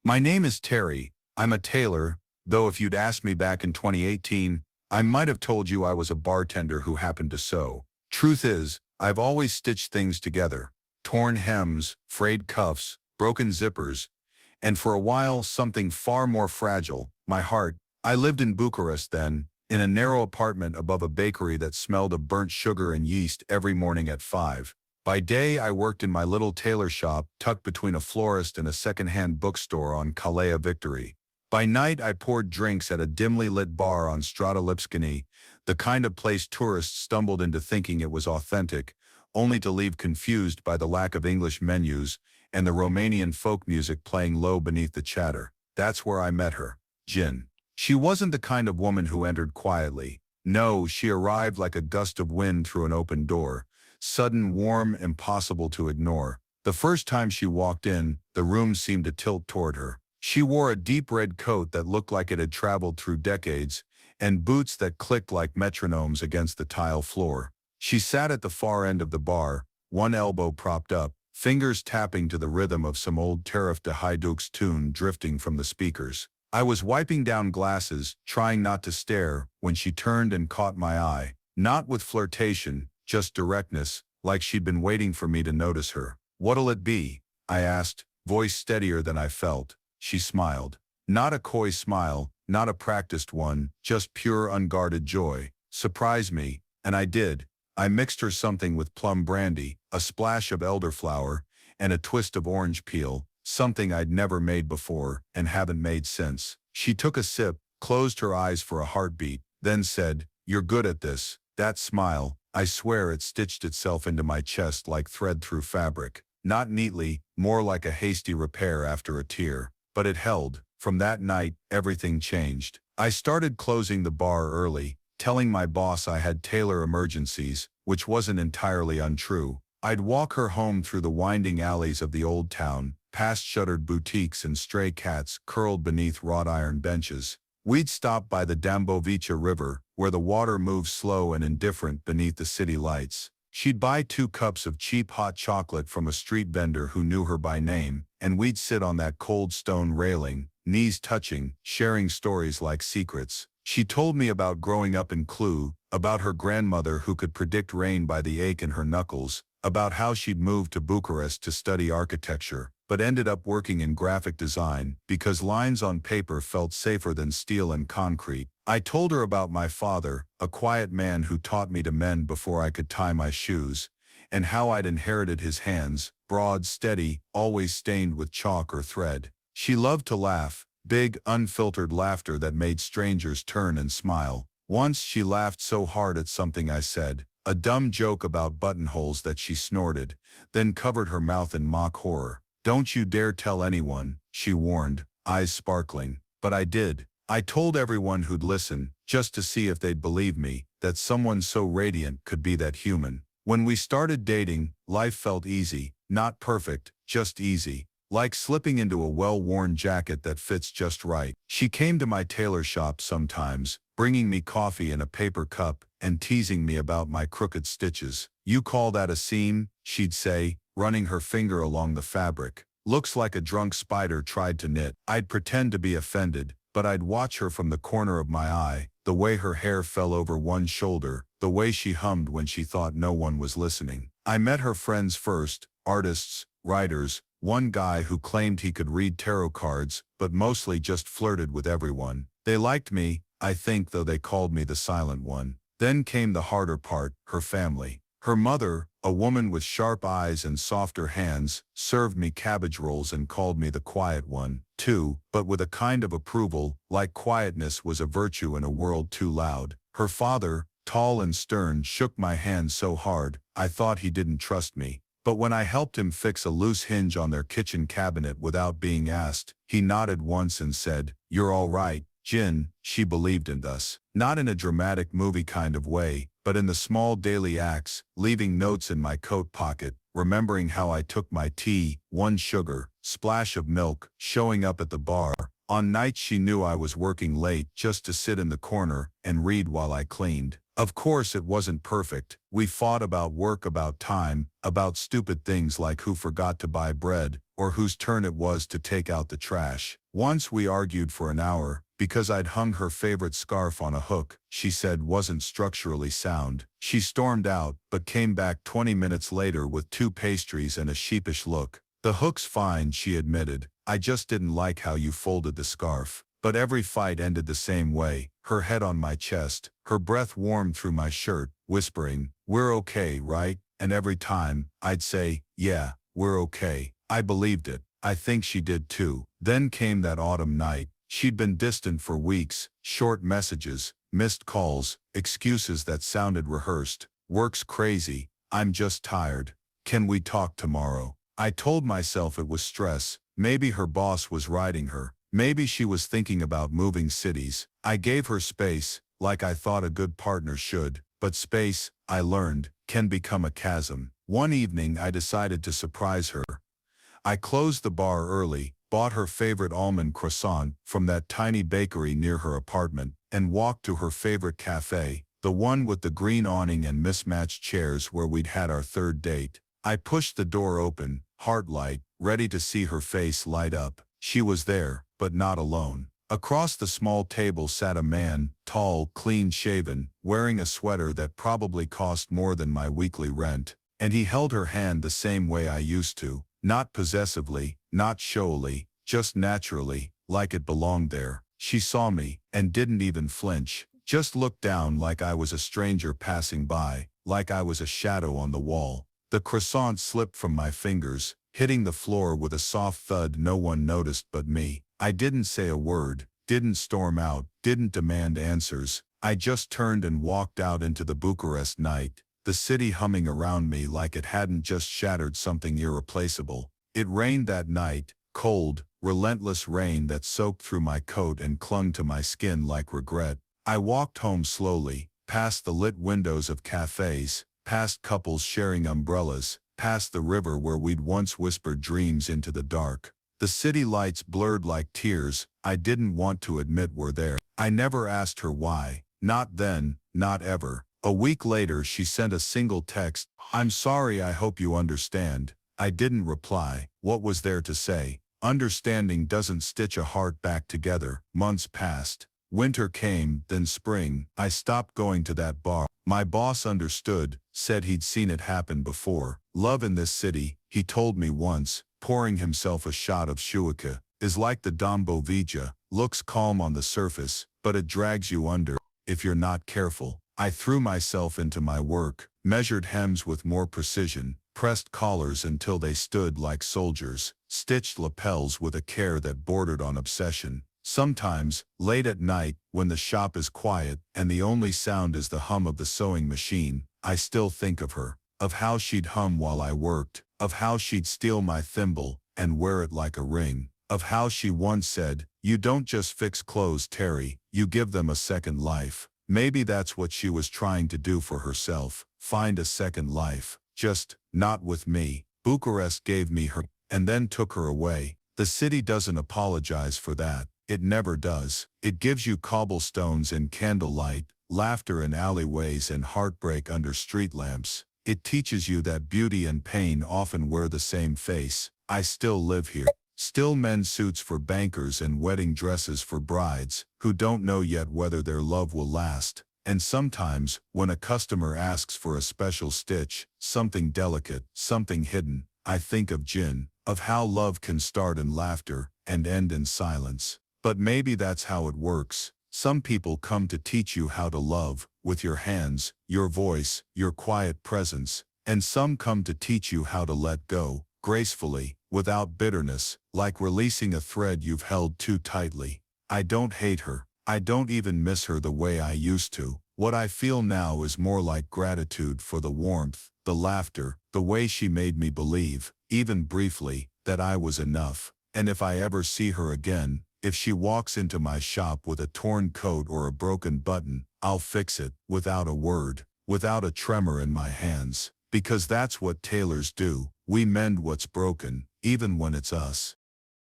My name is Terry. I'm a tailor, though if you'd asked me back in 2018, I might have told you I was a bartender who happened to sew. Truth is, I've always stitched things together. Torn hems, frayed cuffs, broken zippers, and for a while something far more fragile, my heart. I lived in Bucharest then, in a narrow apartment above a bakery that smelled of burnt sugar and yeast every morning at 5. By day I worked in my little tailor shop tucked between a florist and a second-hand bookstore on Calais Victory. By night I poured drinks at a dimly lit bar on Strada Lipskini, the kind of place tourists stumbled into thinking it was authentic, only to leave confused by the lack of English menus and the Romanian folk music playing low beneath the chatter. That's where I met her, Jin. She wasn't the kind of woman who entered quietly. No, she arrived like a gust of wind through an open door. Sudden, warm, impossible to ignore. The first time she walked in, the room seemed to tilt toward her. She wore a deep red coat that looked like it had traveled through decades, and boots that clicked like metronomes against the tile floor. She sat at the far end of the bar, one elbow propped up, fingers tapping to the rhythm of some old Tariff de Hajduk's tune drifting from the speakers. I was wiping down glasses, trying not to stare, when she turned and caught my eye. Not with flirtation, just directness, like she'd been waiting for me to notice her. "What'll it be?" I asked, voice steadier than I felt. She smiled. Not a coy smile, not a practiced one, just pure unguarded joy. "Surprise me," and I did. I mixed her something with plum brandy, a splash of elderflower, and a twist of orange peel, something I'd never made before and haven't made since. She took a sip, closed her eyes for a heartbeat, then said, "You're good at this." That smile, I swear it stitched itself into my chest like thread through fabric. Not neatly, more like a hasty repair after a tear. But it held. From that night, everything changed. I started closing the bar early, telling my boss I had tailor emergencies, which wasn't entirely untrue. I'd walk her home through the winding alleys of the old town, past shuttered boutiques and stray cats curled beneath wrought iron benches. We'd stop by the Dambovica River, where the water moves slow and indifferent beneath the city lights. She'd buy 2 cups of cheap hot chocolate from a street vendor who knew her by name, and we'd sit on that cold stone railing, knees touching, sharing stories like secrets. She told me about growing up in Cluj, about her grandmother who could predict rain by the ache in her knuckles, about how she'd moved to Bucharest to study architecture, but ended up working in graphic design because lines on paper felt safer than steel and concrete. I told her about my father, a quiet man who taught me to mend before I could tie my shoes, and how I'd inherited his hands, broad, steady, always stained with chalk or thread. She loved to laugh, big, unfiltered laughter that made strangers turn and smile. Once she laughed so hard at something I said, a dumb joke about buttonholes, that she snorted, then covered her mouth in mock horror. "Don't you dare tell anyone," she warned, eyes sparkling. But I did. I told everyone who'd listen, just to see if they'd believe me, that someone so radiant could be that human. When we started dating, life felt easy, not perfect, just easy. Like slipping into a well-worn jacket that fits just right. She came to my tailor shop sometimes, bringing me coffee in a paper cup and teasing me about my crooked stitches. "You call that a seam?" she'd say, running her finger along the fabric. "Looks like a drunk spider tried to knit." I'd pretend to be offended, but I'd watch her from the corner of my eye, the way her hair fell over one shoulder, the way she hummed when she thought no one was listening. I met her friends first, artists, writers, one guy who claimed he could read tarot cards, but mostly just flirted with everyone. They liked me, I think, though they called me the silent one. Then came the harder part, her family. Her mother, a woman with sharp eyes and softer hands, served me cabbage rolls and called me the quiet one, too, but with a kind of approval, like quietness was a virtue in a world too loud. Her father, tall and stern, shook my hand so hard, I thought he didn't trust me. But when I helped him fix a loose hinge on their kitchen cabinet without being asked, he nodded once and said, "You're all right, Jin." She believed in us. Not in a dramatic movie kind of way, but in the small daily acts, leaving notes in my coat pocket, remembering how I took my tea, 1 sugar, splash of milk, showing up at the bar, On nights she knew I was working late just to sit in the corner and read while I cleaned. Of course it wasn't perfect. We fought about work, about time, about stupid things like who forgot to buy bread, or whose turn it was to take out the trash. Once we argued for an hour, because I'd hung her favorite scarf on a hook she said wasn't structurally sound. She stormed out, but came back 20 minutes later with 2 pastries and a sheepish look. "The hook's fine," she admitted. "I just didn't like how you folded the scarf." But every fight ended the same way, her head on my chest, her breath warm through my shirt, whispering, "We're okay, right?" And every time, I'd say, "Yeah, we're okay." I believed it. I think she did too. Then came that autumn night. She'd been distant for weeks, short messages, missed calls, excuses that sounded rehearsed. "Work's crazy. I'm just tired. Can we talk tomorrow?" I told myself it was stress. Maybe her boss was riding her. Maybe she was thinking about moving cities. I gave her space, like I thought a good partner should. But space, I learned, can become a chasm. One evening I decided to surprise her. I closed the bar early, bought her favorite almond croissant from that tiny bakery near her apartment, and walked to her favorite cafe, the one with the green awning and mismatched chairs where we'd had our third date. I pushed the door open, heart light, ready to see her face light up. She was there, but not alone. Across the small table sat a man, tall, clean-shaven, wearing a sweater that probably cost more than my weekly rent, and he held her hand the same way I used to, not possessively, not showily, just naturally, like it belonged there. She saw me, and didn't even flinch, just looked down like I was a stranger passing by, like I was a shadow on the wall. The croissant slipped from my fingers, hitting the floor with a soft thud no one noticed but me. I didn't say a word, didn't storm out, didn't demand answers. I just turned and walked out into the Bucharest night, the city humming around me like it hadn't just shattered something irreplaceable. It rained that night, cold, relentless rain that soaked through my coat and clung to my skin like regret. I walked home slowly, past the lit windows of cafes, past couples sharing umbrellas, past the river where we'd once whispered dreams into the dark. The city lights blurred like tears I didn't want to admit were there. I never asked her why. Not then, not ever. A week later she sent a single text, "I'm sorry, I hope you understand." I didn't reply. What was there to say? Understanding doesn't stitch a heart back together. Months passed. Winter came, then spring. I stopped going to that bar. My boss understood, said he'd seen it happen before. "Love in this city," he told me once, pouring himself a shot of shuika, "is like the Dombovija, looks calm on the surface, but it drags you under, if you're not careful." I threw myself into my work, measured hems with more precision, pressed collars until they stood like soldiers, stitched lapels with a care that bordered on obsession. Sometimes, late at night, when the shop is quiet and the only sound is the hum of the sewing machine, I still think of her, of how she'd hum while I worked, of how she'd steal my thimble and wear it like a ring, of how she once said, "You don't just fix clothes, Terry, you give them a second life." Maybe that's what she was trying to do for herself, find a second life, just not with me. Bucharest gave me her, and then took her away. The city doesn't apologize for that. It never does. It gives you cobblestones and candlelight, laughter in alleyways and heartbreak under street lamps. It teaches you that beauty and pain often wear the same face. I still live here. Still men's suits for bankers and wedding dresses for brides, who don't know yet whether their love will last. And sometimes, when a customer asks for a special stitch, something delicate, something hidden, I think of Jin, of how love can start in laughter and end in silence. But maybe that's how it works. Some people come to teach you how to love, with your hands, your voice, your quiet presence, and some come to teach you how to let go, gracefully, without bitterness, like releasing a thread you've held too tightly. I don't hate her. I don't even miss her the way I used to. What I feel now is more like gratitude for the warmth, the laughter, the way she made me believe, even briefly, that I was enough. And if I ever see her again, if she walks into my shop with a torn coat or a broken button, I'll fix it, without a word, without a tremor in my hands. Because that's what tailors do. We mend what's broken, even when it's us.